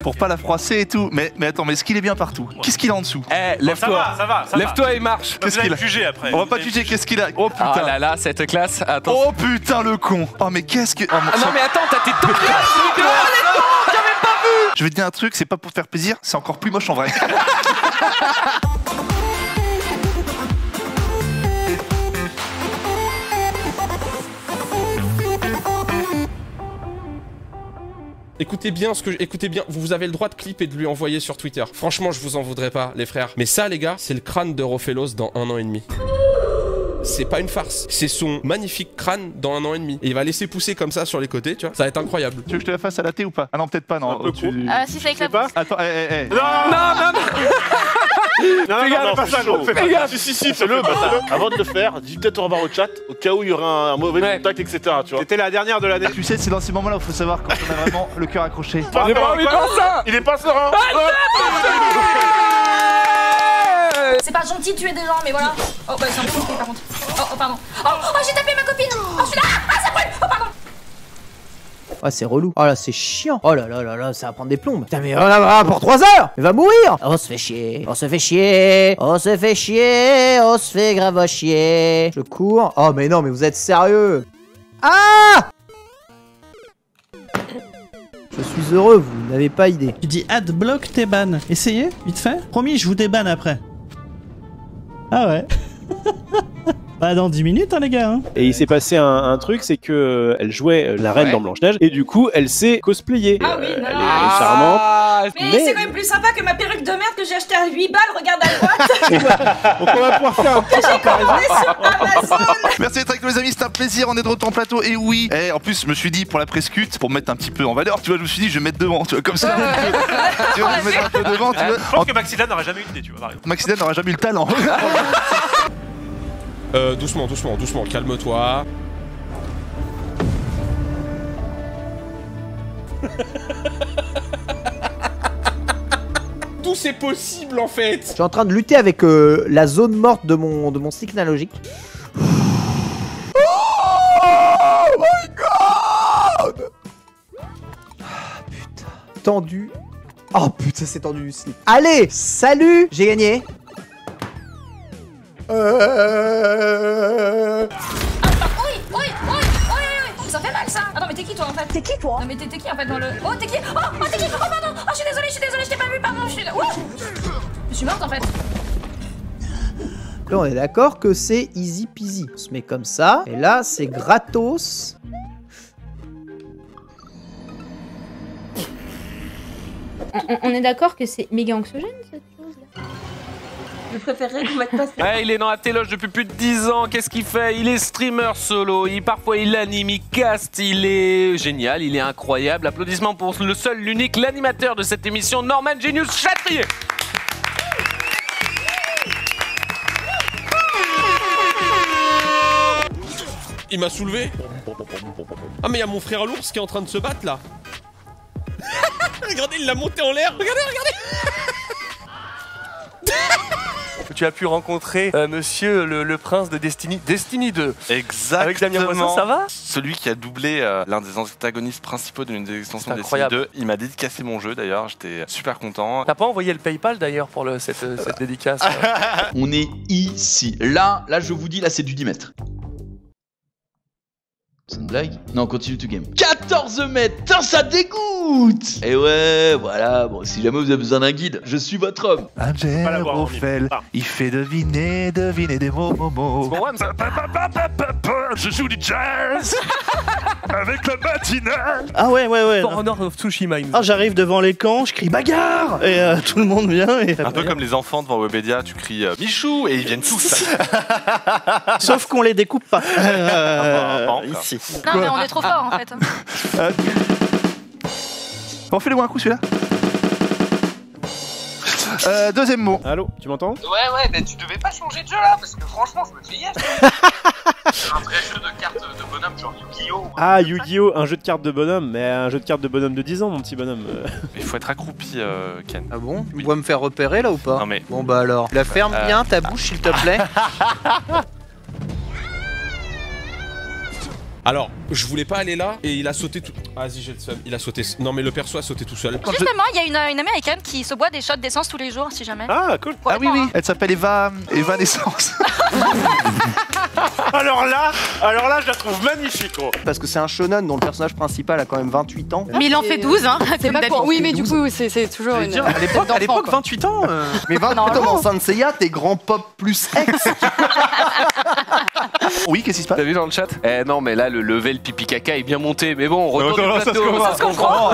Pour pas la froisser et tout. Mais attends, mais est-ce qu'il est bien partout? Qu'est-ce qu'il a en dessous? Eh, lève-toi. Ça va. Lève-toi et marche. Qu'est-ce qu'il a Juger après. On va pas juger, qu'est-ce qu'il a? Oh putain. Ah là là, cette classe. Attends. Oh putain le con. Oh mais qu'est-ce que... Oh, Ah non mais attends, t'as tes temps. Je vais te dire un truc, c'est pas pour te faire plaisir, c'est encore plus moche en vrai. Écoutez bien vous avez le droit de clip et de lui envoyer sur Twitter. Franchement, je vous en voudrais pas, les frères. Mais ça, les gars, c'est le crâne de Rofelos dans 1 an et demi. C'est pas une farce, c'est son magnifique crâne dans 1 an et demi. Et il va laisser pousser comme ça sur les côtés, tu vois. Ça va être incroyable. Tu veux que je te la fasse à la thé ou pas? Ah non, peut-être pas, non. Ah si, c'est avec la pousse. Attends, Non, pas ça, gros. Fais gaffe. Si, fais-le, bâtard. Avant de le faire, dis peut-être au revoir au chat, au cas où il y aura un mauvais contact, etc. Tu vois. C'était la dernière de l'année. Tu sais, c'est dans ces moments-là où il faut savoir quand on a vraiment le cœur accroché. J'ai pas envie de faire ça. Il est pas serein. C'est pas gentil de tuer des gens, mais voilà. Oh bah c'est un peu par contre. Oh pardon. Oh j'ai tapé ma copine. Oh je suis là. Ah ça brûle. Oh pardon. Ah c'est relou. Oh là c'est chiant. Oh là là, ça va prendre des plombes. Putain mais oh là pour 3 heures. Il va mourir. On se fait chier. On se fait chier. On se fait chier. On se fait grave chier. Je cours. Oh mais non mais vous êtes sérieux. Ah! Je suis heureux, vous n'avez pas idée. Tu dis adblock tes bans. Essayez, vite fait. Promis, je vous débanne après. Ah ouais. Bah dans 10 minutes hein les gars hein. Et il s'est passé un truc, c'est que elle jouait la reine dans Blanche-Neige et du coup elle s'est cosplayée. Ah oui, elle est charmante. Mais c'est quand même plus sympa que ma perruque de merde que j'ai achetée à 8 balles, regarde à droite. Donc on va pouvoir faire un petit comparaison. Sur Amazon. Merci d'être avec nous les amis, c'est un plaisir, on est de retour en plateau. Et oui, en plus je me suis dit pour la prescute, pour me mettre un petit peu en valeur, tu vois, je me suis dit je vais mettre devant, tu vois, comme ça. Tu vois, je vais mettre un peu devant, tu vois. Je pense que Maxida n'aurait jamais eu l'idée, tu vois, par exemple. Maxida n'aura jamais eu le talent. Doucement, calme-toi. Tout c'est possible en fait. Je suis en train de lutter avec la zone morte de mon stick analogique. Oh my god! Ah putain. Tendu. Oh putain c'est tendu du slip. Allez, salut, j'ai gagné. Oui. Ça fait mal ça. Attends mais t'es qui toi en fait? T'es qui toi? Non mais t'es qui en fait dans le... Oh t'es qui? Oh t'es qui? Oh pardon. Oh je suis désolée, je t'ai pas vu, pardon, je suis là. Je suis morte en fait. Là on est d'accord que c'est easy peasy. On se met comme ça. Et là c'est gratos. On est d'accord que c'est méga anxiogène cette chose là. Je préférerais qu'on mette pas ça. Ouais, il est dans la téloge depuis plus de 10 ans. Qu'est-ce qu'il fait? Il est streamer solo. Parfois il anime, il cast. Il est génial, il est incroyable. Applaudissements pour le seul, l'unique, l'animateur de cette émission, Norman Genius Chatrier. Il m'a soulevé. Ah mais il y a mon frère l'ours qui est en train de se battre là. Regardez, il l'a monté en l'air. Regardez. Tu as pu rencontrer monsieur le prince de Destiny 2. Exactement. Avec Damien Poisson, ça va? Celui qui a doublé l'un des antagonistes principaux d'une des extensions de Destiny incroyable. 2. Il m'a dédicacé mon jeu d'ailleurs, j'étais super content. T'as pas envoyé le PayPal d'ailleurs pour cette dédicace? On est ici. Là, je vous dis, là c'est du 10 mètres. C'est une blague? Non, continue to game. 14 mètres! Putain, ça dégoûte! Et ouais, voilà, bon, si jamais vous avez besoin d'un guide, je suis votre homme. Angel Roffel, il fait deviner des mots. Je joue du jazz avec la matinale. Ah ouais. For Honor of Tsushima. Ah j'arrive devant les camps, je crie bagarre et tout le monde vient et... Un peu comme les enfants devant Webedia, tu cries Michou et ils viennent tous. Sauf qu'on les découpe pas. Ici. Non mais on est trop fort en fait. On fait le moins un coup celui-là. Deuxième mot. Allô, tu m'entends? Ouais, mais tu devais pas changer de jeu là, parce que franchement, je me fais hier. Un vrai jeu de cartes de bonhomme, genre Yu-Gi-Oh! Ah, Yu-Gi-Oh! Un jeu de cartes de bonhomme, mais un jeu de cartes de bonhomme de 10 ans, mon petit bonhomme. Il faut être accroupi, Ken. Ah bon? Tu dois me faire repérer là ou pas? Non mais... Bon bah alors, la ferme bien ta bouche s'il te plaît. Alors, je voulais pas aller là et il a sauté tout. Vas-y, j'ai le seum. Il a sauté. Non, mais le perso a sauté tout seul. Justement, il y a une américaine qui se boit des shots d'essence tous les jours, si jamais. Ah, cool. Ah oui, oui, elle s'appelle Eva Naissance. Alors là, je la trouve magnifique, gros. Parce que c'est un shonen dont le personnage principal a quand même 28 ans. Mais il en fait 12, hein. C'est pas court. Oui, mais du coup, c'est toujours une. À l'époque, 28 ans. Mais 28 ans dans Sanseiya, t'es grand pop plus ex. Oui, qu'est-ce qui se passe? T'as vu dans le chat? Eh non, mais là, le level pipi caca est bien monté. Mais bon, on retourne au plateau. Ça se comprend.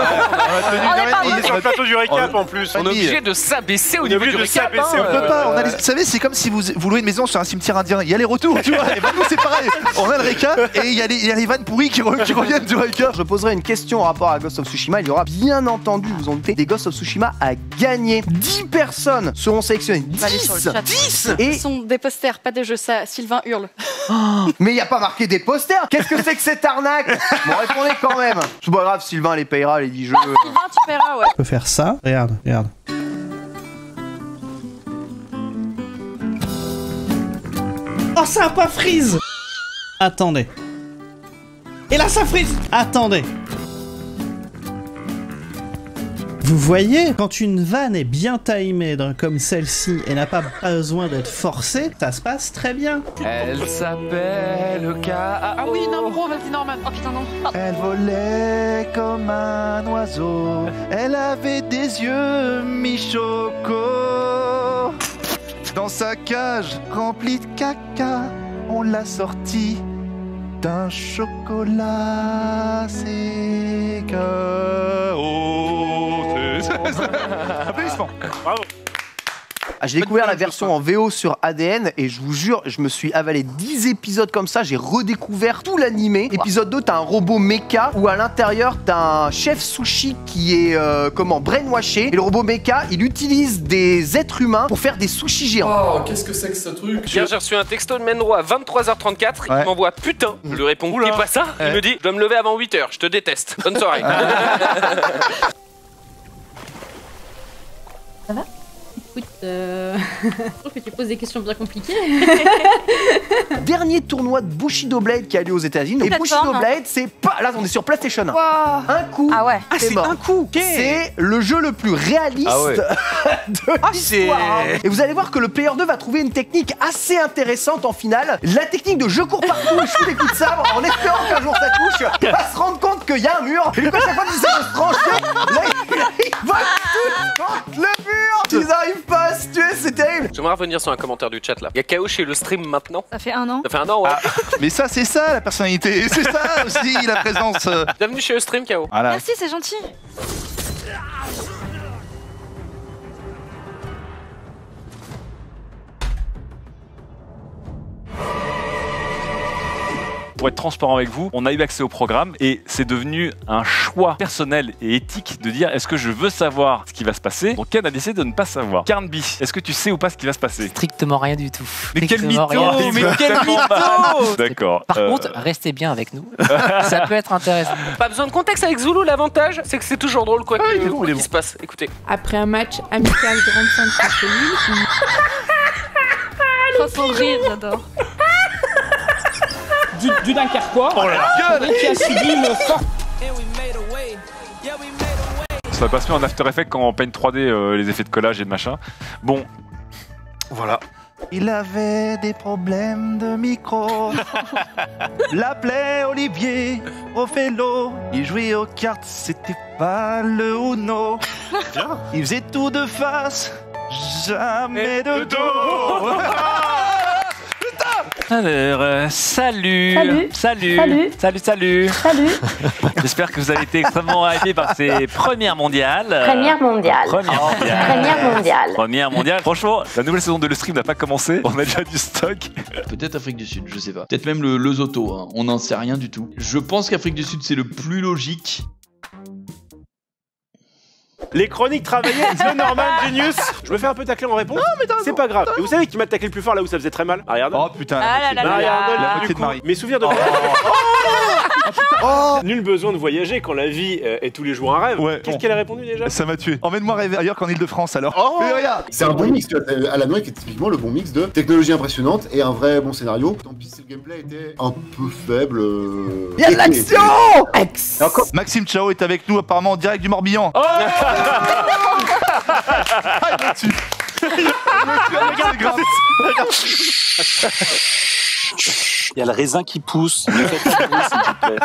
On est sur le plateau du récap en plus. On est obligé de s'abaisser au niveau du récap. On peut pas. Vous savez, c'est comme si vous louez une maison sur un cimetière indien. Il y a les retours, tu vois. Et ben nous, c'est pareil. On a le récap et il y a les vannes pourries qui reviennent du récap. Je poserai une question en rapport à Ghost of Tsushima. Il y aura bien entendu, vous en doutez, des Ghost of Tsushima à gagner. 10 personnes seront sélectionnées. 10 Et ce sont des posters, pas des jeux. Ça, Sylvain hurle. Mais il n'y a pas marqué des posters. Qu'est-ce que c'est que cette arnaque? Bon, répondez quand même. C'est pas grave, Sylvain les payera les 10 jeux. Sylvain, tu paieras, ouais. On peut faire ça. Regarde. Oh, ça a pas freeze. Attendez. Et là, ça freeze. Attendez. Vous voyez, quand une vanne est bien timée comme celle-ci et n'a pas besoin d'être forcée, ça se passe très bien. Elle s'appelle K. Ah oui, non, gros, vas-y, Norman. Oh putain, non. Elle volait comme un oiseau. Elle avait des yeux mi-choco. Dans sa cage remplie de caca, on l'a sortie d'un chocolat. C'est Applaudissements. Bravo. J'ai découvert la version en VO sur ADN et je vous jure, je me suis avalé 10 épisodes comme ça, j'ai redécouvert tout l'animé. Épisode 2, t'as un robot mecha où à l'intérieur t'as un chef sushi qui est brainwashé. Et le robot mecha, il utilise des êtres humains pour faire des sushis géants. Oh, qu'est-ce que c'est que ce truc? J'ai reçu un texto de Menro à 23h34, il m'envoie putain. Je lui réponds, t'es pas ça? Il me dit, je dois me lever avant 8h, je te déteste. Bonne soirée. Ça va? Écoute, je trouve que tu poses des questions bien compliquées. Dernier tournoi de Bushido Blade qui a lieu aux États-Unis. Et Bushido Blade, c'est pas. Là, on est sur PlayStation 1. Wow. Un coup. Ah ouais. Ah, c'est un coup. C'est le jeu le plus réaliste de l'histoire. Et vous allez voir que le player 2 va trouver une technique assez intéressante en finale. La technique de je cours partout et je fous des coups de sabre en espérant qu'un jour ça touche. Va se rendre compte qu'il y a un mur. Et du coup, à chaque fois qu'ils essaient de se trancher, là, ils vont tout contre le mur. Ils arrivent pas à se tuer, c'est terrible. J'aimerais revenir sur un commentaire du chat là. Il y a KO chez le stream maintenant. Ça fait 1 an. Ça fait 1 an, ouais. Ah, mais ça, c'est ça la personnalité. C'est ça aussi la présence. Bienvenue chez le stream, KO. Voilà. Merci, c'est gentil. Pour être transparent avec vous, on a eu accès au programme et c'est devenu un choix personnel et éthique de dire est-ce que je veux savoir ce qui va se passer. Donc Ken a décidé de ne pas savoir. Carnby, est-ce que tu sais ou pas ce qui va se passer? Strictement rien du tout. Mais quel mytho! Mais quel mytho! D'accord. Par contre, restez bien avec nous. Ça peut être intéressant. Pas besoin de contexte avec Zulu, l'avantage c'est que c'est toujours drôle quoi qu'il se passe. Écoutez. Après un match amical 35 contre nul. Oh, son rire, j'adore. Du Dunkerquois, qui a subi une forte... Ça passe mieux en After Effects quand on peigne 3D les effets de collage et de machin. Bon, voilà. Il avait des problèmes de micro. L'appelait Olivier au vélo. Il jouait aux cartes, c'était pas le Uno. Il faisait tout de face, jamais de dos. Alors, salut. J'espère que vous avez été extrêmement hypés par ces premières mondiales. Première mondiale. Franchement, la nouvelle saison de Le Stream n'a pas commencé. On a déjà du stock. Peut-être Afrique du Sud, je sais pas. Peut-être même le Lesotho, hein. On n'en sait rien du tout. Je pense qu'Afrique du Sud, c'est le plus logique. Les chroniques travaillées, The Norman Genius. Je me fais un peu tacler en réponse. Non, mais c'est pas grave. Et vous savez qui m'a taclé le plus fort là où ça faisait très mal? Ariane. Oh putain, la moitié de Marie. Marie. Mes souvenirs de. Nul besoin de voyager quand la vie est tous les jours un rêve. Ouais, Qu'est-ce qu'elle a répondu déjà? Ça m'a tué. Emmène-moi rêver ailleurs qu'en Ile-de-France alors. Oh Mais regarde. C'est un bon mix, tu vois. Alan Wake est typiquement le bon mix de technologie impressionnante et un vrai bon scénario. Tant pis si le gameplay était un peu faible. Il y a de l'action. Maxime Chao est avec nous apparemment en direct du Morbihan. Oh Il y a le raisin qui pousse. Ne faites pas de bruit, s'il vous plaît.